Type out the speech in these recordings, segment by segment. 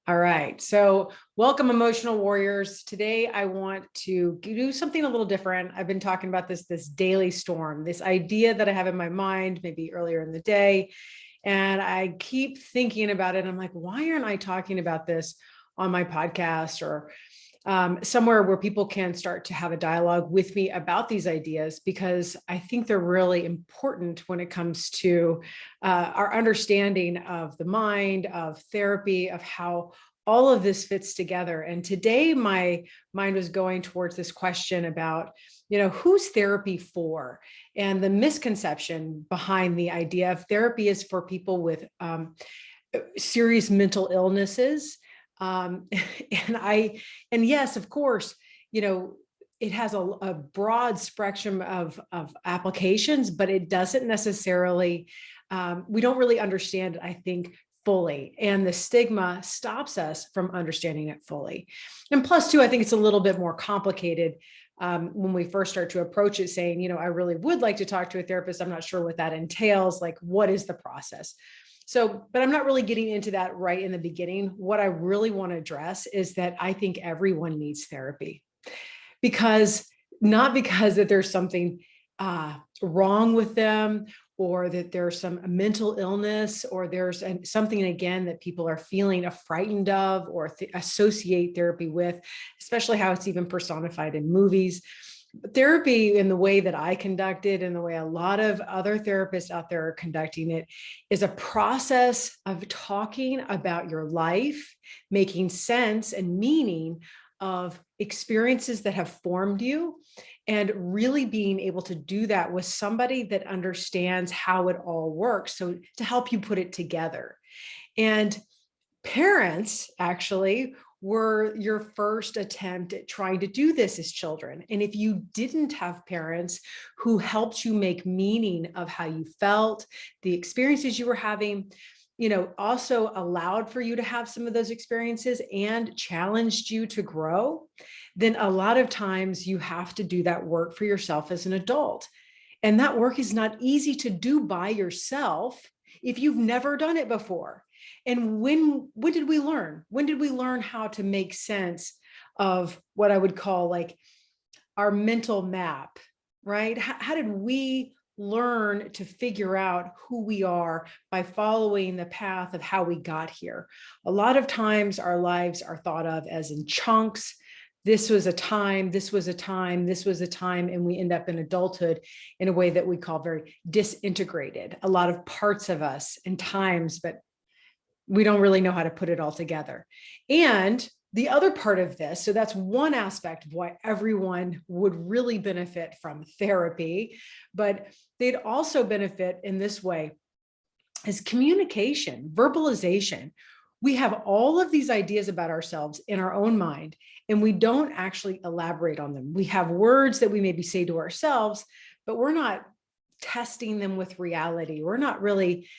All right. So welcome, emotional warriors. Today, I want to do something a little different. I've been talking about this daily storm, this idea that I have in my mind, maybe earlier in the day. And I keep thinking about it. I'm like, why aren't I talking about this on my podcast or somewhere where people can start to have a dialogue with me about these ideas? Because I think they're really important when it comes to our understanding of the mind, of therapy, of how all of this fits together. And today my mind was going towards this question about, who's therapy for? And the misconception behind the idea of therapy is for people with serious mental illnesses. Um, and yes, of course, it has a broad spectrum of applications, but it doesn't necessarily, we don't really understand it, I think, fully. And the stigma stops us from understanding it fully. And plus, too, I think it's a little bit more complicated when we first start to approach it, saying, I really would like to talk to a therapist. I'm not sure what that entails. Like, what is the process? So, but I'm not really getting into that right in the beginning. What I really want to address is that I think everyone needs therapy, not because that there's something wrong with them, or that there's some mental illness, or there's something, again, that people are feeling frightened of or associate therapy with, especially how it's even personified in movies. Therapy, in the way that I conduct it and the way a lot of other therapists out there are conducting it, is a process of talking about your life, making sense and meaning of experiences that have formed you, and really being able to do that with somebody that understands how it all works. So to help you put it together. And parents actually were your first attempt at trying to do this as children. And if you didn't have parents who helped you make meaning of how you felt, the experiences you were having, also allowed for you to have some of those experiences and challenged you to grow, then a lot of times you have to do that work for yourself as an adult. And that work is not easy to do by yourself if you've never done it before. And when did we learn? When did we learn how to make sense of what I would call like our mental map, right? How did we learn to figure out who we are by following the path of how we got here? A lot of times our lives are thought of as in chunks. This was a time, this was a time, this was a time, and we end up in adulthood in a way that we call very disintegrated. A lot of parts of us and times, but we don't really know how to put it all together. And the other part of this, so that's one aspect of why everyone would really benefit from therapy, but they'd also benefit in this way, is communication, verbalization. We have all of these ideas about ourselves in our own mind, and we don't actually elaborate on them. We have words that we maybe say to ourselves, but we're not testing them with reality. We're not really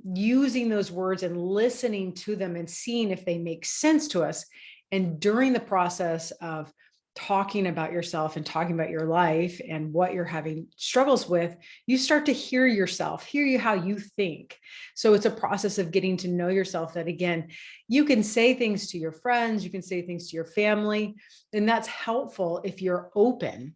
using those words and listening to them and seeing if they make sense to us. And during the process of talking about yourself and talking about your life and what you're having struggles with, you start to hear yourself, hear you how you think. So it's a process of getting to know yourself, that again, you can say things to your friends, you can say things to your family, and that's helpful if you're open.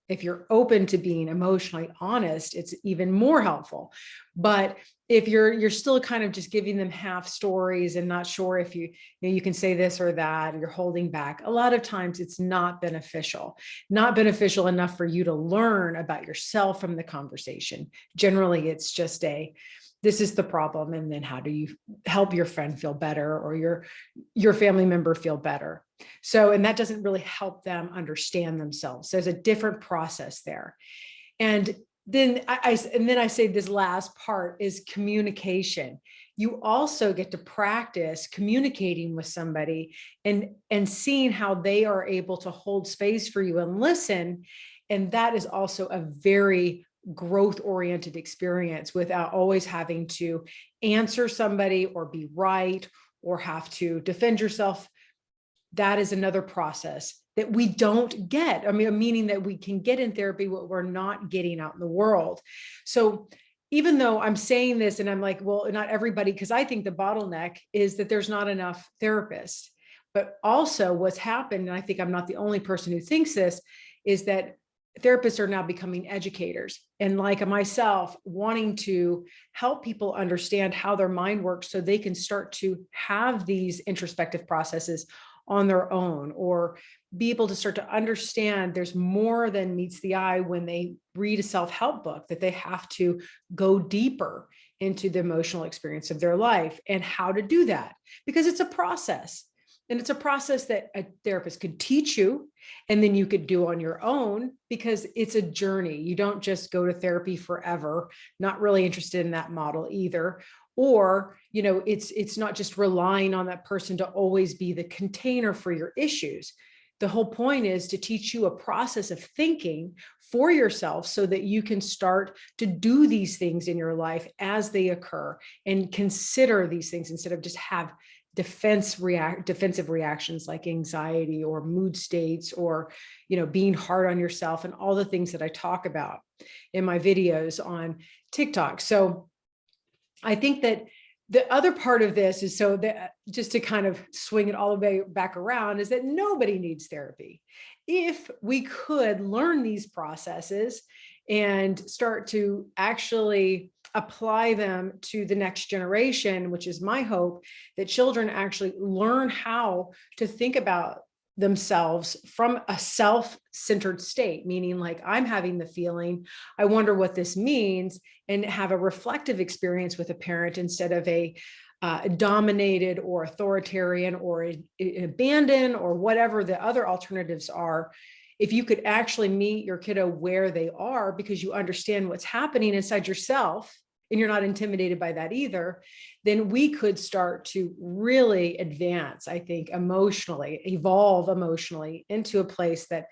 If you're open to being emotionally honest, it's even more helpful. But if you're still kind of just giving them half stories and not sure if you can say this or that, or you're holding back, a lot of times it's not beneficial enough for you to learn about yourself from the conversation. Generally, it's just this is the problem, and then how do you help your friend feel better, or your family member feel better? So, and that doesn't really help them understand themselves. There's a different process there. And then I say this last part is communication. You also get to practice communicating with somebody and seeing how they are able to hold space for you and listen. And that is also a very growth-oriented experience, without always having to answer somebody or be right or have to defend yourself. That is another process that we don't get. I mean, meaning that we can get in therapy what we're not getting out in the world. So even though I'm saying this and I'm like, well, not everybody, because I think the bottleneck is that there's not enough therapists. But also what's happened, and I think I'm not the only person who thinks this, is that therapists are now becoming educators. And like myself, wanting to help people understand how their mind works so they can start to have these introspective processes on their own, or be able to start to understand there's more than meets the eye when they read a self-help book, that they have to go deeper into the emotional experience of their life and how to do that, because it's a process. And it's a process that a therapist could teach you and then you could do on your own, because it's a journey. You don't just go to therapy forever. Not really interested in that model either. Or, it's not just relying on that person to always be the container for your issues. The whole point is to teach you a process of thinking for yourself so that you can start to do these things in your life as they occur, and consider these things instead of just have defensive reactions like anxiety or mood states, or being hard on yourself, and all the things that I talk about in my videos on TikTok. So I think that the other part of this is, so that just to kind of swing it all the way back around, is that nobody needs therapy. If we could learn these processes and start to actually apply them to the next generation, which is my hope, that children actually learn how to think about themselves from a self-centered state, meaning like, I'm having the feeling, I wonder what this means, and have a reflective experience with a parent instead of a dominated or authoritarian or abandon or whatever the other alternatives are. If you could actually meet your kiddo where they are, because you understand what's happening inside yourself, and you're not intimidated by that either, then we could start to really advance, I think, emotionally, evolve emotionally into a place that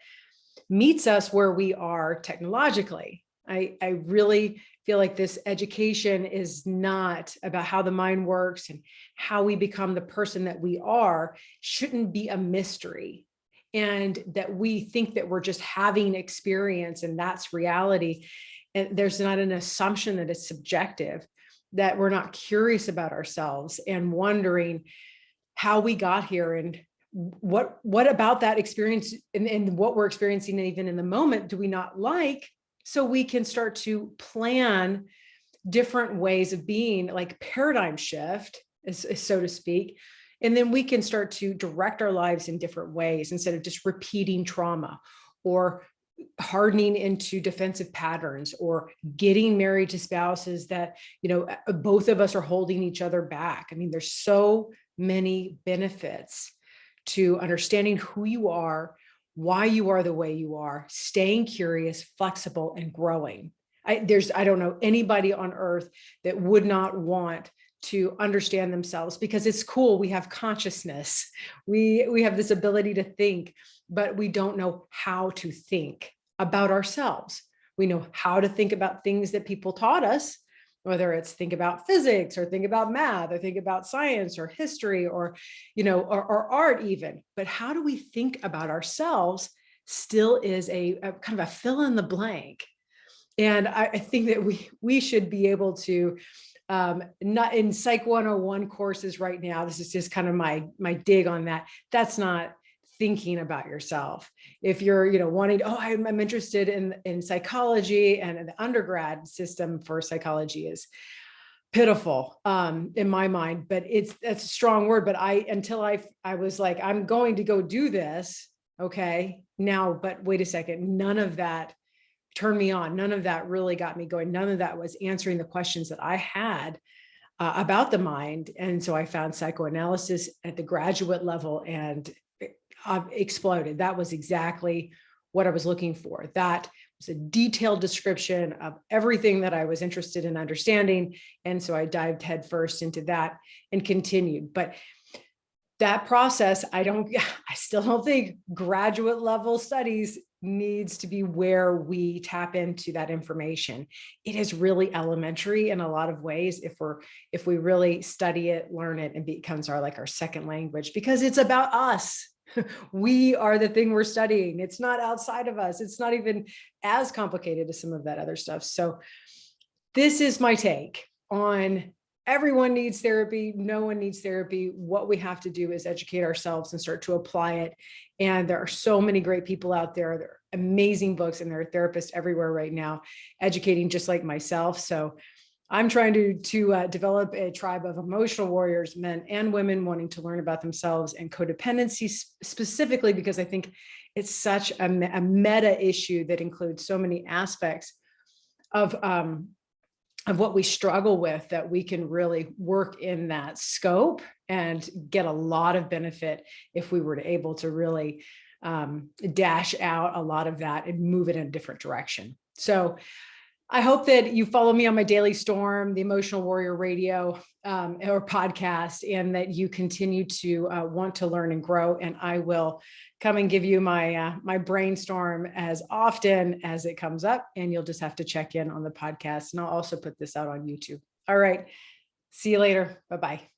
meets us where we are technologically. I really feel like this education is not about how the mind works and how we become the person that we are, shouldn't be a mystery. And that we think that we're just having experience and that's reality. And there's not an assumption that it's subjective, that we're not curious about ourselves and wondering how we got here, and what about that experience and what we're experiencing even in the moment do we not like, so we can start to plan different ways of being, like paradigm shift, so to speak. And then we can start to direct our lives in different ways instead of just repeating trauma or hardening into defensive patterns, or getting married to spouses that, both of us are holding each other back. I mean, there's so many benefits to understanding who you are, why you are the way you are, staying curious, flexible, and growing. I don't know anybody on earth that would not want to understand themselves, because it's cool. We have consciousness. We have this ability to think, but we don't know how to think about ourselves. We know how to think about things that people taught us, whether it's think about physics or think about math or think about science or history or, or art even. But how do we think about ourselves still is a kind of a fill in the blank. And I think that we should be able to, not in Psych 101 courses right now, this is just kind of my dig on that. That's not thinking about yourself. If you're, wanting, I'm interested in psychology, and the undergrad system for psychology is pitiful in my mind, but that's a strong word. But until I was like, I'm going to go do this. Okay, now, but wait a second, none of that turned me on. None of that really got me going. None of that was answering the questions that I had about the mind. And so I found psychoanalysis at the graduate level, and exploded. That was exactly what I was looking for. That was a detailed description of everything that I was interested in understanding. And so I dived headfirst into that and continued. But that process, I still don't think graduate level studies needs to be where we tap into that information. It is really elementary in a lot of ways if we really study it, learn it, and becomes our second language, because it's about us. We are the thing we're studying. It's not outside of us. It's not even as complicated as some of that other stuff. So this is my take on everyone needs therapy. No one needs therapy. What we have to do is educate ourselves and start to apply it. And there are so many great people out there. There are amazing books, and there are therapists everywhere right now educating just like myself. So I'm trying to develop a tribe of emotional warriors, men and women, wanting to learn about themselves and codependency specifically, because I think it's such a meta issue that includes so many aspects of what we struggle with, that we can really work in that scope and get a lot of benefit if we were to able to really dash out a lot of that and move it in a different direction. So I hope that you follow me on my daily storm, the Emotional Warrior Radio or podcast, and that you continue to want to learn and grow. And I will come and give you my brainstorm as often as it comes up, and you'll just have to check in on the podcast. And I'll also put this out on YouTube. All right. See you later. Bye-bye.